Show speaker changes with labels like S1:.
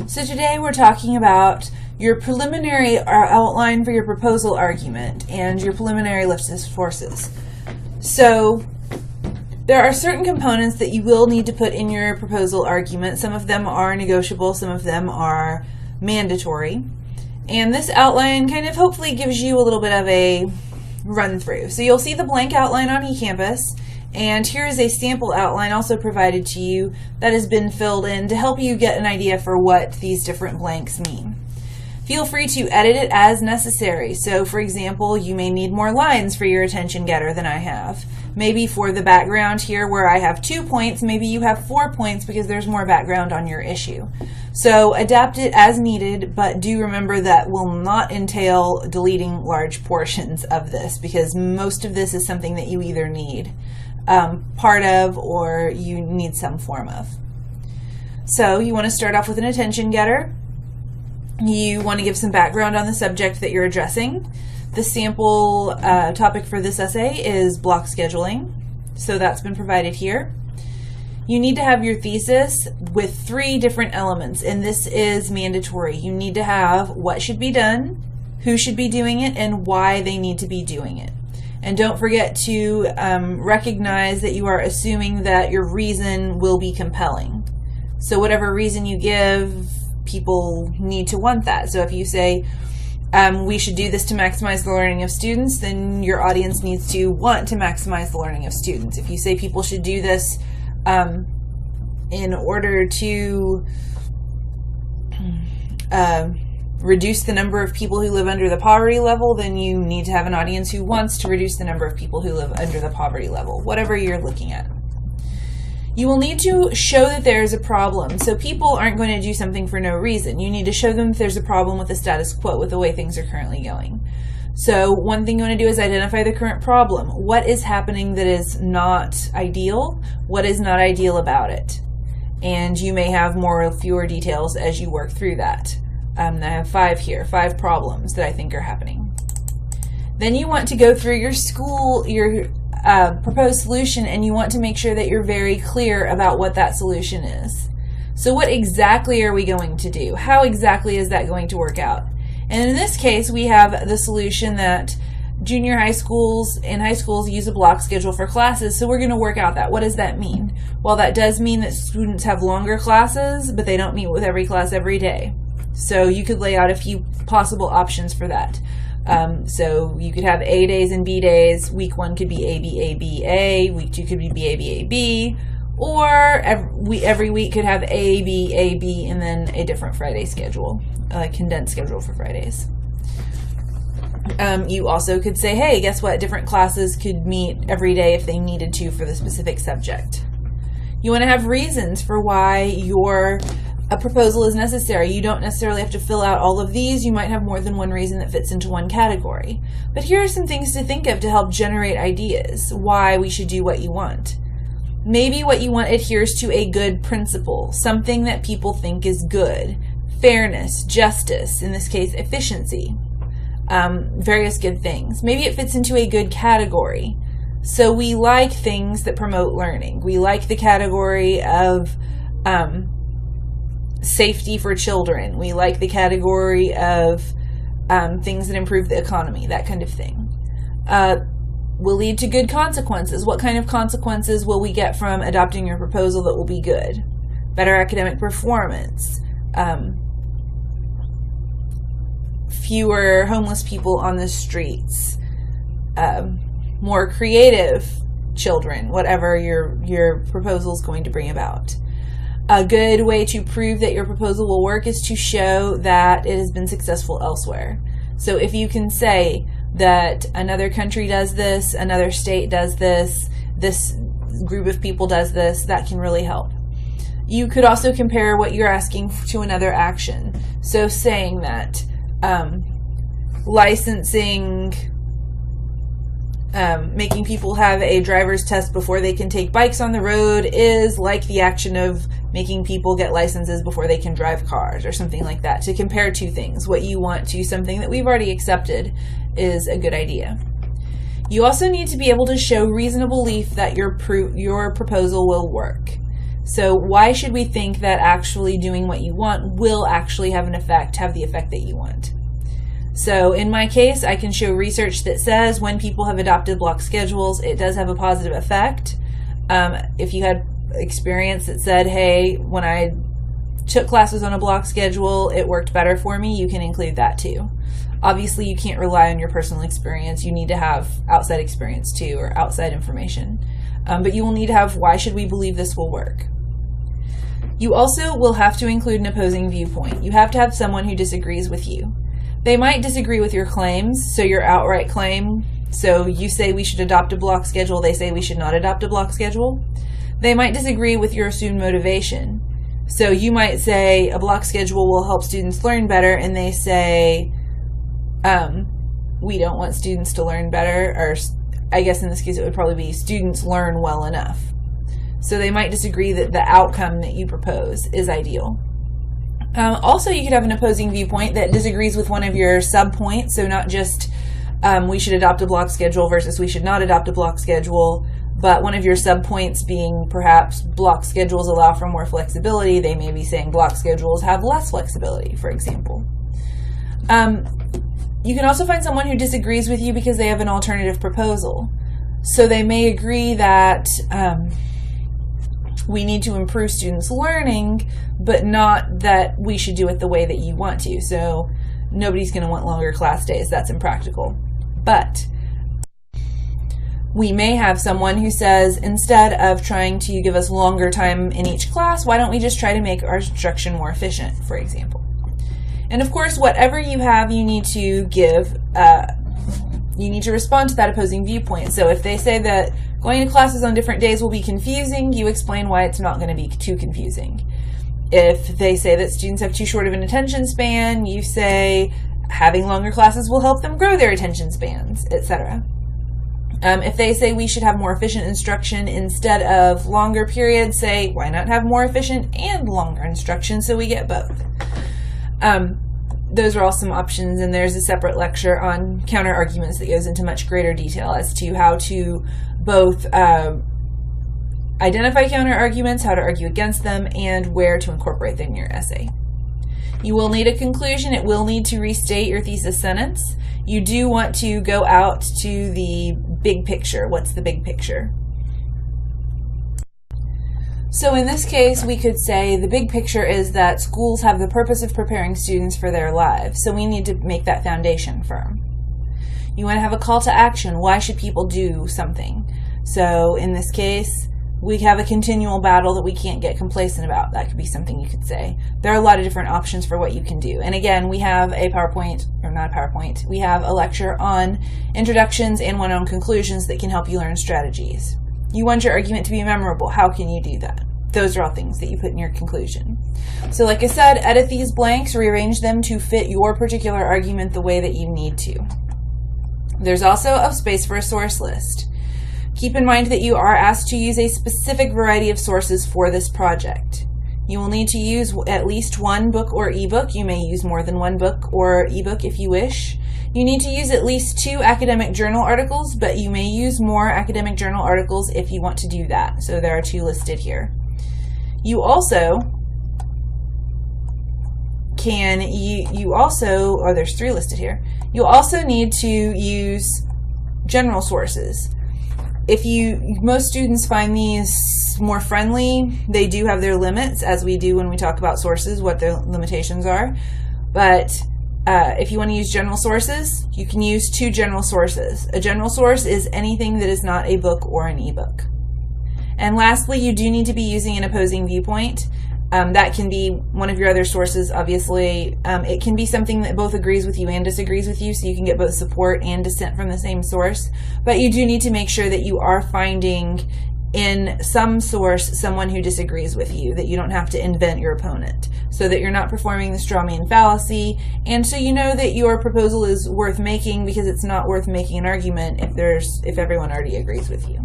S1: So today we're talking about your preliminary outline for your proposal argument and your preliminary leftist forces. So there are certain components that you will need to put in your proposal argument. Some of them are negotiable, some of them are mandatory. And this outline kind of hopefully gives you a little bit of a run through. So you'll see the blank outline on eCampus. And here is a sample outline also provided to you that has been filled in to help you get an idea for what these different blanks mean. Feel free to edit it as necessary. So for example, you may need more lines for your attention getter than I have. Maybe for the background here where I have 2 points, maybe you have 4 points because there's more background on your issue. So adapt it as needed, but do remember that will not entail deleting large portions of this because most of this is something that you either need part of or you need some form of. So you want to start off with an attention getter. You want to give some background on the subject that you're addressing. The sample topic for this essay is block scheduling, so that's been provided here. You need to have your thesis with 3 different elements, and this is mandatory. You need to have what should be done, who should be doing it, and why they need to be doing it. And don't forget to recognize that you are assuming that your reason will be compelling. So whatever reason you give, people need to want that. So if you say, we should do this to maximize the learning of students, then your audience needs to want to maximize the learning of students. If you say people should do this in order to reduce the number of people who live under the poverty level, then you need to have an audience who wants to reduce the number of people who live under the poverty level, whatever you're looking at. You will need to show that there is a problem. So people aren't going to do something for no reason. You need to show them that there's a problem with the status quo, with the way things are currently going. So one thing you want to do is identify the current problem. What is happening that is not ideal? What is not ideal about it? And you may have more or fewer details as you work through that. I have 5 here, 5 problems that I think are happening. Then you want to go through your proposed solution, and you want to make sure that you're very clear about what that solution is. So what exactly are we going to do? How exactly is that going to work out? And in this case, we have the solution that junior high schools and high schools use a block schedule for classes, so we're going to work out that. What does that mean? Well, that does mean that students have longer classes, but they don't meet with every class every day. So you could lay out a few possible options for that. So you could have A days and B days. Week 1 could be A. Week 2 could be B, or every week could have A, B, and then a different Friday schedule, a condensed schedule for Fridays. You also could say, hey, guess what? Different classes could meet every day if they needed to for the specific subject. You want to have reasons for why a proposal is necessary. You don't necessarily have to fill out all of these. You might have more than one reason that fits into one category. But here are some things to think of to help generate ideas, why we should do what you want. Maybe what you want adheres to a good principle, something that people think is good. Fairness, justice, in this case, efficiency, various good things. Maybe it fits into a good category. So we like things that promote learning. We like the category of safety for children. We like the category of things that improve the economy, that kind of thing. Will lead to good consequences. What kind of consequences will we get from adopting your proposal that will be good? Better academic performance, fewer homeless people on the streets, more creative children, whatever your proposal is going to bring about. A good way to prove that your proposal will work is to show that it has been successful elsewhere. So if you can say that another country does this, another state does this, this group of people does this, that can really help. You could also compare what you're asking to another action. So saying that licensing, making people have a driver's test before they can take bikes on the road is like the action of making people get licenses before they can drive cars, or something like that. To compare 2 things, what you want to something that we've already accepted, is a good idea. You also need to be able to show reasonable belief that your proposal will work. So why should we think that actually doing what you want will actually have the effect that you want? So in my case, I can show research that says when people have adopted block schedules, it does have a positive effect. If you had experience that said, hey, when I took classes on a block schedule, it worked better for me, you can include that too. Obviously, you can't rely on your personal experience. You need to have outside experience too, or outside information. But you will need to have, why should we believe this will work? You also will have to include an opposing viewpoint. You have to have someone who disagrees with you. They might disagree with your claims, so your outright claim. So you say we should adopt a block schedule, they say we should not adopt a block schedule. They might disagree with your assumed motivation. So you might say a block schedule will help students learn better, and they say, we don't want students to learn better, or I guess in this case it would probably be students learn well enough. So they might disagree that the outcome that you propose is ideal. Also, you could have an opposing viewpoint that disagrees with one of your sub-points, so not just we should adopt a block schedule versus we should not adopt a block schedule, but one of your sub-points being perhaps block schedules allow for more flexibility. They may be saying block schedules have less flexibility, for example. You can also find someone who disagrees with you because they have an alternative proposal. So they may agree that we need to improve students' learning, but not that we should do it the way that you want to. So nobody's going to want longer class days. That's impractical. But we may have someone who says, instead of trying to give us longer time in each class, why don't we just try to make our instruction more efficient, for example. And of course, whatever you have, you need to give, you need to respond to that opposing viewpoint. So if they say that going to classes on different days will be confusing, you explain why it's not going to be too confusing. If they say that students have too short of an attention span, you say having longer classes will help them grow their attention spans, etc. If they say we should have more efficient instruction instead of longer periods, say why not have more efficient and longer instruction so we get both. Those are all some options, and there's a separate lecture on counter arguments that goes into much greater detail as to how to both identify counter arguments, how to argue against them, and where to incorporate them in your essay. You will need a conclusion. It will need to restate your thesis sentence. You do want to go out to the big picture. What's the big picture? So in this case, we could say the big picture is that schools have the purpose of preparing students for their lives, so we need to make that foundation firm. You want to have a call to action. Why should people do something? So in this case, we have a continual battle that we can't get complacent about. That could be something you could say. There are a lot of different options for what you can do. And again, we have a PowerPoint, or not a PowerPoint, we have a lecture on introductions and one on conclusions that can help you learn strategies. You want your argument to be memorable. How can you do that? Those are all things that you put in your conclusion. So like I said, edit these blanks, rearrange them to fit your particular argument the way that you need to. There's also a space for a source list. Keep in mind that you are asked to use a specific variety of sources for this project. You will need to use at least one book or ebook. You may use more than one book or ebook if you wish. You need to use at least 2 academic journal articles, but you may use more academic journal articles if you want to do that. So there are 2 listed here. You also can, there's 3 listed here. You also need to use general sources. Most students find these more friendly. They do have their limits, as we do when we talk about sources, what their limitations are. But if you want to use general sources, you can use 2 general sources. A general source is anything that is not a book or an ebook. And lastly, you do need to be using an opposing viewpoint. That can be one of your other sources, obviously. It can be something that both agrees with you and disagrees with you, so you can get both support and dissent from the same source. But you do need to make sure that you are finding in some source someone who disagrees with you, that you don't have to invent your opponent, so that you're not performing the straw man fallacy, and so you know that your proposal is worth making, because it's not worth making an argument if everyone already agrees with you.